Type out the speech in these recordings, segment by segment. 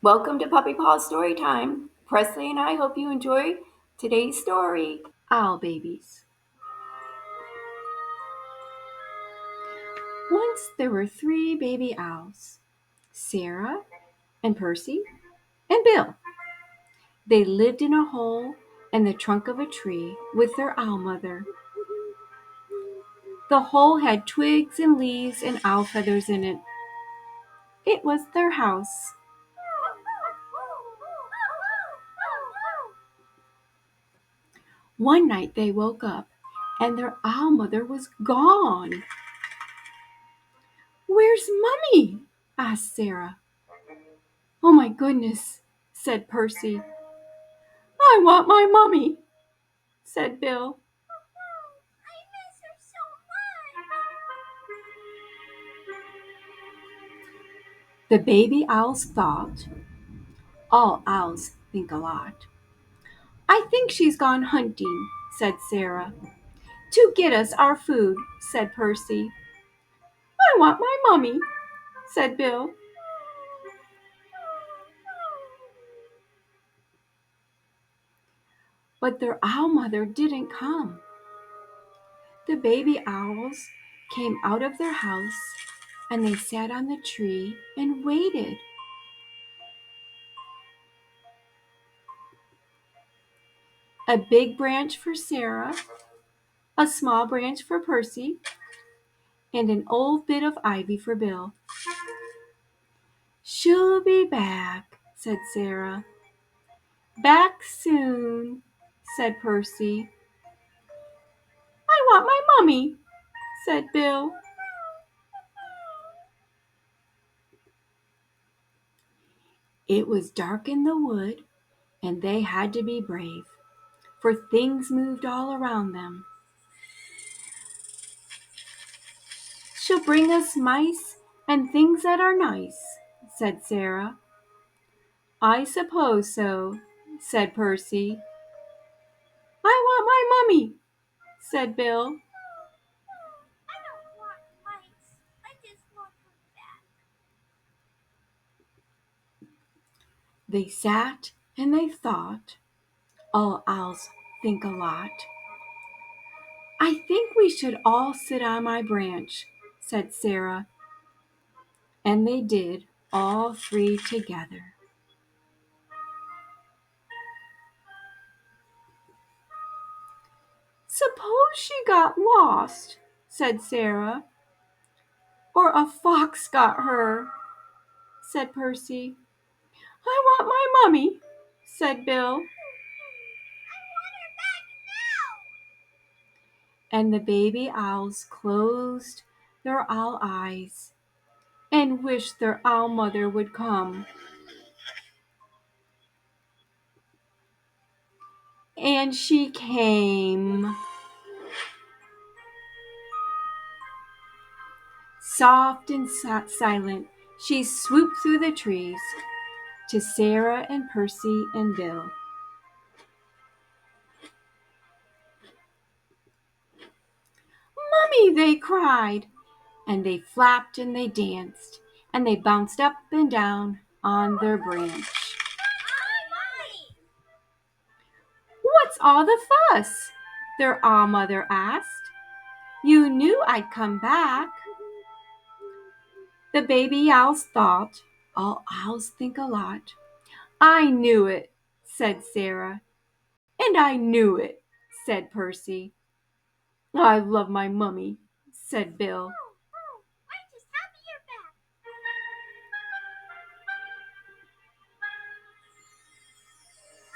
Welcome to Paws Storytime. Presley and I hope you enjoy today's story. Owl Babies. Once there were 3 baby owls, Sarah and Percy and Bill. They lived in a hole in the trunk of a tree with their owl mother. The hole had twigs and leaves and owl feathers in it. It was their house. One night they woke up and their owl mother was gone. "Where's Mummy?" asked Sarah. "Oh my goodness," said Percy. "I want my mummy," said Bill. "I miss her so much." The baby owls thought. All owls think a lot. "I think she's gone hunting," said Sarah. "To get us our food," said Percy. "I want my mummy," said Bill. But their owl mother didn't come. The baby owls came out of their house and they sat on the tree and waited. A big branch for Sarah, a small branch for Percy, and an old bit of ivy for Bill. "She'll be back," said Sarah. "Back soon," said Percy. "I want my mummy," said Bill. It was dark in the wood, and they had to be brave, for things moved all around them. "She'll bring us mice and things that are nice," said Sarah. "I suppose so," said Percy. "I want my mummy," said Bill. "I don't want mice. I just want her back." They sat and they thought. All owls think a lot. "I think we should all sit on my branch," said Sarah. And they did, all 3 together. "Suppose she got lost," said Sarah. "Or a fox got her," said Percy. "I want my mummy," said Bill. "I want her back now." And the baby owls closed their owl eyes and wished their owl mother would come. And she came. Soft and silent, she swooped through the trees to Sarah and Percy and Bill. "Mummy!" they cried, and they flapped and they danced, and they bounced up and down on their branch. "What's all the fuss?" their owl mother asked. "You knew I'd come back." The baby owls thought. All owls think a lot. "I knew it," said Sarah. "And I knew it," said Percy. "I love my mummy," said Bill. "I'm just happy you're back."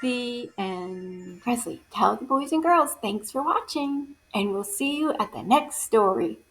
The end. Presley, tell the boys and girls thanks for watching, and we'll see you at the next story.